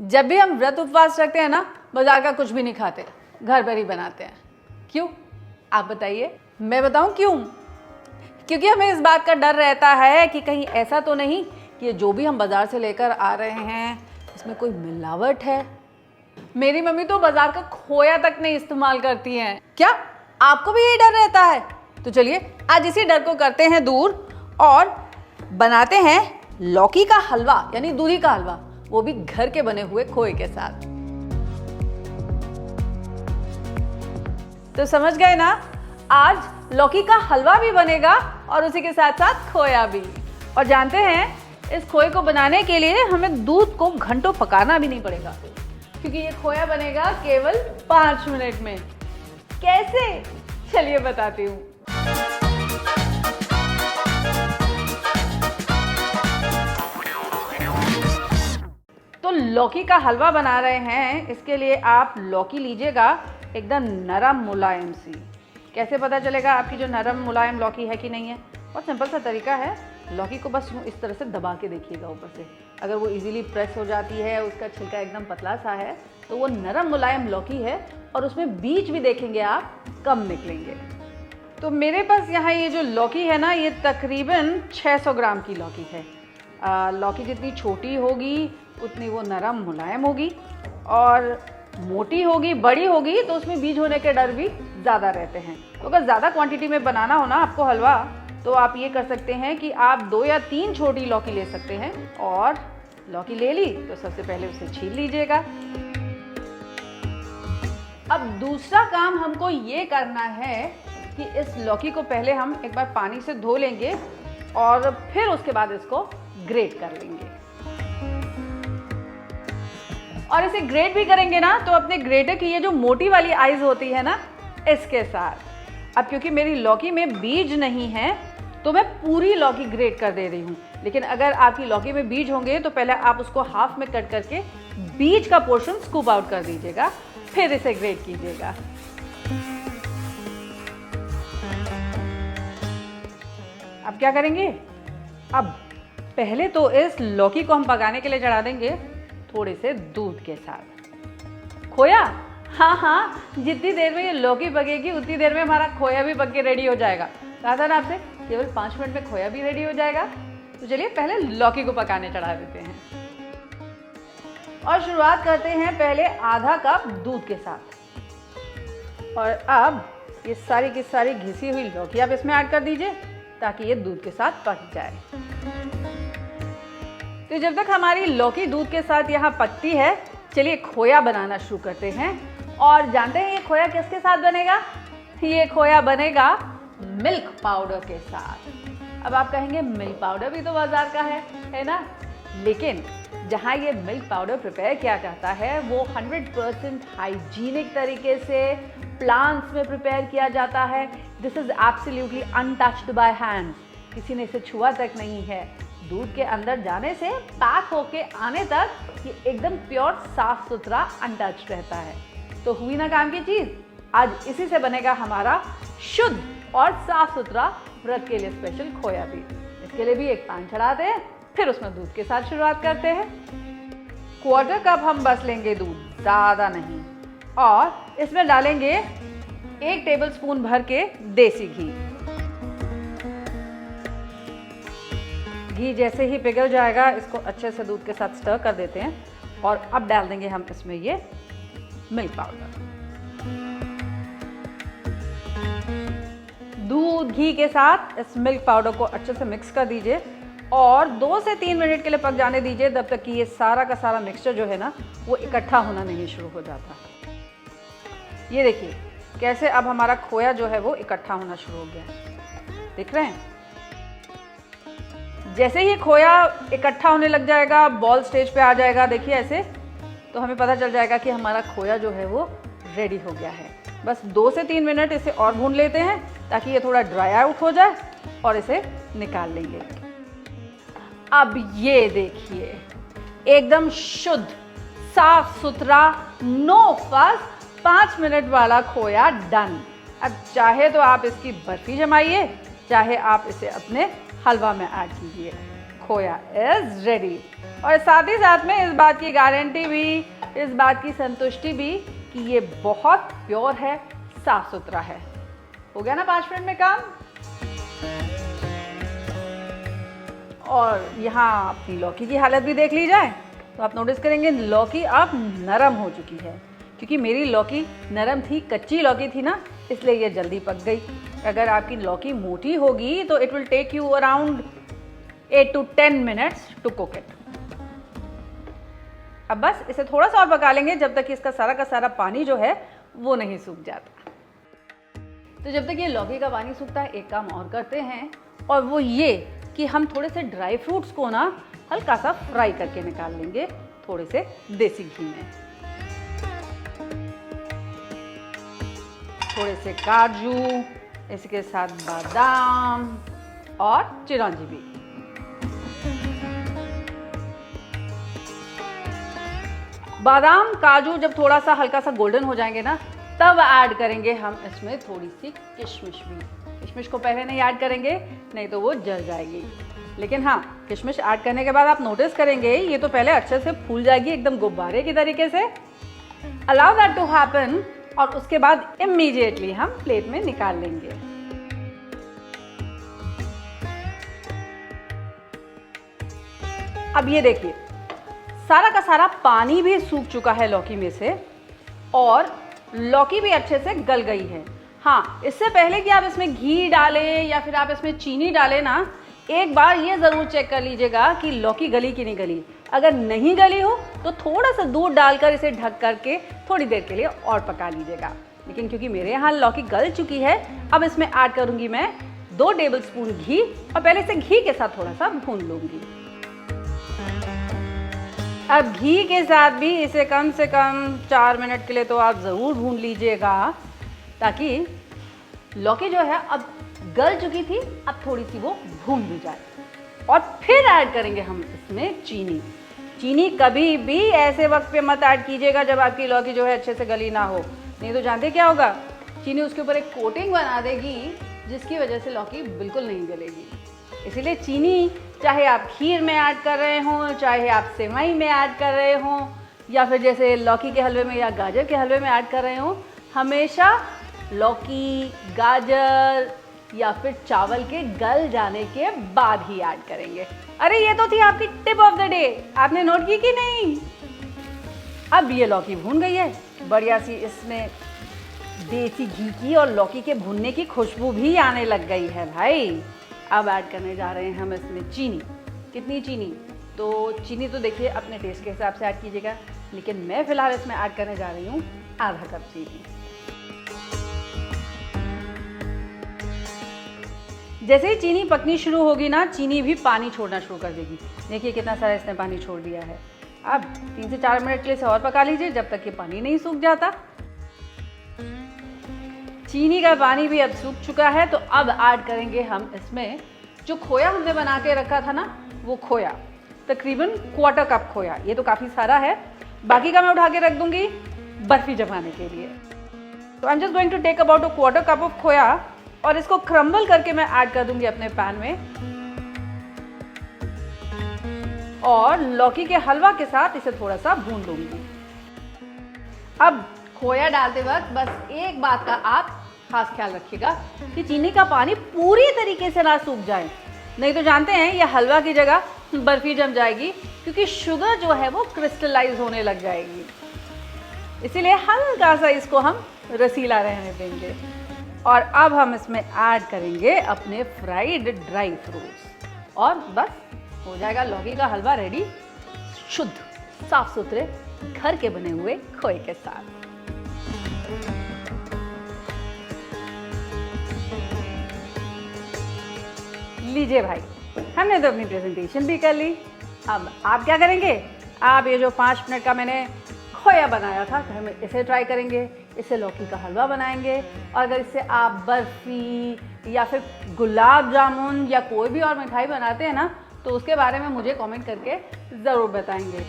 जब भी हम व्रत उपवास रखते हैं ना, बाजार का कुछ भी नहीं खाते, घर पर ही बनाते हैं। क्यों? आप बताइए। मैं बताऊं क्यों? क्योंकि हमें इस बात का डर रहता है कि कहीं ऐसा तो नहीं कि ये जो भी हम बाजार से लेकर आ रहे हैं इसमें कोई मिलावट है। मेरी मम्मी तो बाजार का खोया तक नहीं इस्तेमाल करती हैं। क्या आपको भी यही डर रहता है? तो चलिए आज इसी डर को करते हैं दूर और बनाते हैं लौकी का हलवा, यानी दूधी का हलवा, वो भी घर के बने हुए खोए के साथ। तो समझ गए ना, आज लौकी का हलवा भी बनेगा और उसी के साथ साथ खोया भी। और जानते हैं इस खोए को बनाने के लिए हमें दूध को घंटों पकाना भी नहीं पड़ेगा, क्योंकि ये खोया बनेगा केवल 5 मिनट में। कैसे? चलिए बताती हूँ। तो लौकी का हलवा बना रहे हैं, इसके लिए आप लौकी लीजिएगा एकदम नरम मुलायम सी। कैसे पता चलेगा आपकी जो नरम मुलायम लौकी है कि नहीं है? बहुत सिंपल सा तरीका है। लौकी को बस इस तरह से दबा के देखिएगा ऊपर से। अगर वो इजीली प्रेस हो जाती है, उसका छिलका एकदम पतला सा है, तो वो नरम मुलायम लौकी है और उसमें बीज भी देखेंगे आप कम निकलेंगे। तो मेरे पास यहाँ ये जो लौकी है ना, ये तकरीबन 600 ग्राम की लौकी है। लौकी जितनी छोटी होगी उतनी वो नरम मुलायम होगी, और मोटी होगी, बड़ी होगी तो उसमें बीज होने के डर भी ज़्यादा रहते हैं। तो अगर ज़्यादा क्वांटिटी में बनाना हो ना आपको हलवा, तो आप ये कर सकते हैं कि आप 2 या 3 छोटी लौकी ले सकते हैं। और लौकी ले ली तो सबसे पहले उसे छील लीजिएगा। अब दूसरा काम हमको ये करना है कि इस लौकी को पहले हम एक बार पानी से धो लेंगे और फिर उसके बाद इसको ग्रेट कर लेंगे। और इसे ग्रेट भी करेंगे ना तो अपने ग्रेटर की ये जो मोटी वाली आइज होती है ना, इसके साथ। अब क्योंकि मेरी लौकी में बीज नहीं है तो मैं पूरी लौकी ग्रेट कर दे रही हूँ, लेकिन अगर आपकी लौकी में बीज होंगे तो पहले आप उसको हाफ में कट करके बीज का पोर्शन स्कूप आउट कर दीजिएगा, फिर इसे ग्रेट कीजिएगा। अब क्या करेंगे? अब पहले तो इस लौकी को हम पकाने के लिए चढ़ा देंगे थोड़े से दूध के साथ। खोया? हाँ, जितनी देर में ये लौकी पकेगी उतनी देर में हमारा खोया भी पक के रेडी हो जाएगा। कहा था ना आपसे, केवल 5 मिनट में खोया भी रेडी हो जाएगा। तो चलिए पहले लौकी को पकाने चढ़ा देते हैं और शुरुआत करते हैं पहले आधा कप दूध के साथ। और अब ये सारी की सारी घिसी हुई लौकी आप इसमें ऐड कर दीजिए ताकि ये दूध के साथ पक जाए। तो जब तक हमारी लौकी दूध के साथ यहाँ पकती है, चलिए खोया बनाना शुरू करते हैं। और जानते हैं ये खोया किसके साथ बनेगा? ये खोया बनेगा मिल्क पाउडर के साथ। अब आप कहेंगे मिल्क पाउडर भी तो बाजार का है ना? लेकिन जहाँ ये मिल्क पाउडर प्रिपेयर किया जाता है वो 100% हाइजीनिक तरीके से प्लांट्स में प्रिपेयर किया जाता है। This is absolutely untouched by hand. किसी ने इसे छुआ तक नहीं है। दूध के अंदर जाने से पैक होके आने तक ये एकदम प्योर, साफ सुथरा, अनटच्ड रहता है। तो हुई ना काम की चीज़। आज इसी से बनेगा हमारा शुद्ध और साफ सुथरा व्रत के लिए स्पेशल खोया भी। इसके लिए भी एक पैन चढ़ाते हैं, फिर उसमें दूध के साथ शुरुआत करते हैं। 1/4 कप हम बस लेंगे दूध, ज़्यादा नहीं, और इसमें डालेंगे 1 टेबलस्पून भर के देसी घी। घी जैसे ही पिघल जाएगा इसको अच्छे से दूध के साथ स्टर कर देते हैं। और अब डाल देंगे हम इसमें ये मिल्क पाउडर। दूध घी के साथ इस मिल्क पाउडर को अच्छे से मिक्स कर दीजिए और 2 से 3 मिनट के लिए पक जाने दीजिए, तब तक कि ये सारा का सारा मिक्सचर जो है ना वो इकट्ठा होना नहीं शुरू हो जाता। ये देखिए कैसे अब हमारा खोया जो है वो इकट्ठा होना शुरू हो गया। देख रहे हैं? जैसे ही खोया इकट्ठा होने लग जाएगा, बॉल स्टेज पे आ जाएगा, देखिए ऐसे, तो हमें पता चल जाएगा कि हमारा खोया जो है वो रेडी हो गया है। बस 2 से 3 मिनट इसे और भून लेते हैं ताकि ये थोड़ा ड्राई आउट हो जाए और इसे निकाल लेंगे। अब ये देखिए एकदम शुद्ध, साफ सुथरा, नो फस 5 मिनट वाला खोया डन। अब चाहे तो आप इसकी बर्फी जमाइए, चाहे आप इसे अपने हलवा में ऐड कीजिए। खोया इज रेडी। और साथ ही साथ में इस बात की गारंटी भी, इस बात की संतुष्टि भी कि ये बहुत प्योर है, साफ सुथरा है। हो गया ना 5 मिनट में काम। और यहाँ अपनी लौकी की हालत भी देख ली जाए तो आप नोटिस करेंगे लौकी अब नरम हो चुकी है। क्योंकि मेरी लौकी नरम थी, कच्ची लौकी थी ना, इसलिए ये जल्दी पक गई। अगर आपकी लौकी मोटी होगी तो it will take you around 8 to 10 minutes to cook it. अब बस इसे थोड़ा सा और पका लेंगे जब तक कि इसका सारा का सारा पानी जो है वो नहीं सूख जाता। तो जब तक ये लौकी का पानी सूखता है, एक काम और करते हैं, और वो ये कि हम थोड़े से ड्राई फ्रूट्स को ना हल्का सा फ्राई करके निकाल लेंगे थोड़े से देसी घी में। थोड़े से काजू, इसके साथ बादाम और चिरौंजी भी। बादाम काजू जब थोड़ा सा हल्का सा गोल्डन हो जाएंगे ना, तब ऐड करेंगे हम इसमें थोड़ी सी किशमिश भी। किशमिश को पहले नहीं ऐड करेंगे, नहीं तो वो जल जाएगी। लेकिन हाँ, किशमिश ऐड करने के बाद आप नोटिस करेंगे ये तो पहले अच्छे से फूल जाएगी एकदम गुब्बारे की तरीके से। अलाउ दैट टू हैपन, और उसके बाद इमीडिएटली हम प्लेट में निकाल लेंगे। अब ये देखिए सारा का सारा पानी भी सूख चुका है लौकी में से, और लौकी भी अच्छे से गल गई है। हाँ, इससे पहले कि आप इसमें घी डालें या फिर आप इसमें चीनी डालें ना, एक बार ये ज़रूर चेक कर लीजिएगा कि लौकी गली कि नहीं गली। अगर नहीं गली हो तो थोड़ा सा दूध डालकर इसे ढक करके थोड़ी देर के लिए और पका लीजिएगा। लेकिन क्योंकि मेरे यहाँ लौकी गल चुकी है, अब इसमें ऐड करूँगी मैं 2 टेबलस्पून घी, और पहले इसे घी के साथ थोड़ा सा भून लूँगी। अब घी के साथ भी इसे कम से कम 4 मिनट के लिए तो आप ज़रूर भून लीजिएगा, ताकि लौकी जो है अब गल चुकी थी, अब थोड़ी सी वो भून भी जाए। और फिर ऐड करेंगे हम इसमें चीनी। चीनी कभी भी ऐसे वक्त पे मत ऐड कीजिएगा जब आपकी लौकी जो है अच्छे से गली ना हो, नहीं तो जानते क्या होगा, चीनी उसके ऊपर एक कोटिंग बना देगी जिसकी वजह से लौकी बिल्कुल नहीं गलेगी। इसीलिए चीनी चाहे आप खीर में ऐड कर रहे हों, चाहे आप सेवई में ऐड कर रहे हों, या फिर जैसे लौकी के हलवे में या गाजर के हलवे में ऐड कर रहे हों, हमेशा लौकी, गाजर या फिर चावल के गल जाने के बाद ही ऐड करेंगे। अरे ये तो थी आपकी टिप ऑफ द डे, आपने नोट की कि नहीं? अब ये लौकी भून गई है बढ़िया सी, इसमें देसी घी की और लौकी के भूनने की खुशबू भी आने लग गई है भाई। अब ऐड करने जा रहे हैं हम इसमें चीनी। कितनी चीनी? तो चीनी तो देखिए अपने टेस्ट के हिसाब से ऐड कीजिएगा, लेकिन मैं फ़िलहाल इसमें ऐड करने जा रही हूँ आधा कप चीनी। जैसे ही चीनी पकनी शुरू होगी ना, चीनी भी पानी छोड़ना शुरू कर देगी। देखिए कितना सारा इसने पानी छोड़ दिया है। अब 3 से 4 मिनट के लिए इसे और पका लीजिए जब तक कि पानी नहीं सूख जाता। चीनी का पानी भी अब सूख चुका है, तो अब ऐड करेंगे हम इसमें जो खोया हमने बना के रखा था ना, वो खोया, तकरीबन 1/4 कप खोया। ये तो काफ़ी सारा है, बाकी का मैं उठा के रख दूंगी बर्फी जमाने के लिए। तो I am just going to take about 1/4 cup of khoya, और इसको क्रम्बल करके मैं ऐड कर दूंगी अपने पैन में, और लौकी के हलवा के साथ इसे थोड़ा सा भून लूंगी। अब खोया डालते वक्त बस एक बात का आप खास ख्याल रखिएगा कि चीनी का पानी पूरी तरीके से ना सूख जाए, नहीं तो जानते हैं ये हलवा की जगह बर्फी जम जाएगी, क्योंकि शुगर जो है वो क्रिस्टलाइज होने लग जाएगी। इसीलिए हल्का सा इसको हम रसीला रहने देंगे। और अब हम इसमें ऐड करेंगे अपने फ्राइड ड्राई फ्रूट्स, और बस हो जाएगा लौकी का हलवा रेडी, शुद्ध साफ सुथरे घर के बने हुए खोए के साथ। लीजिए भाई, हमने तो अपनी प्रेजेंटेशन भी कर ली। अब आप क्या करेंगे, आप ये जो 5 मिनट का मैंने खोया बनाया था घर में, इसे ट्राई करेंगे, इससे लौकी का हलवा बनाएंगे, और अगर इससे आप बर्फ़ी या फिर गुलाब जामुन या कोई भी और मिठाई बनाते हैं ना, तो उसके बारे में मुझे कमेंट करके ज़रूर बताएंगे।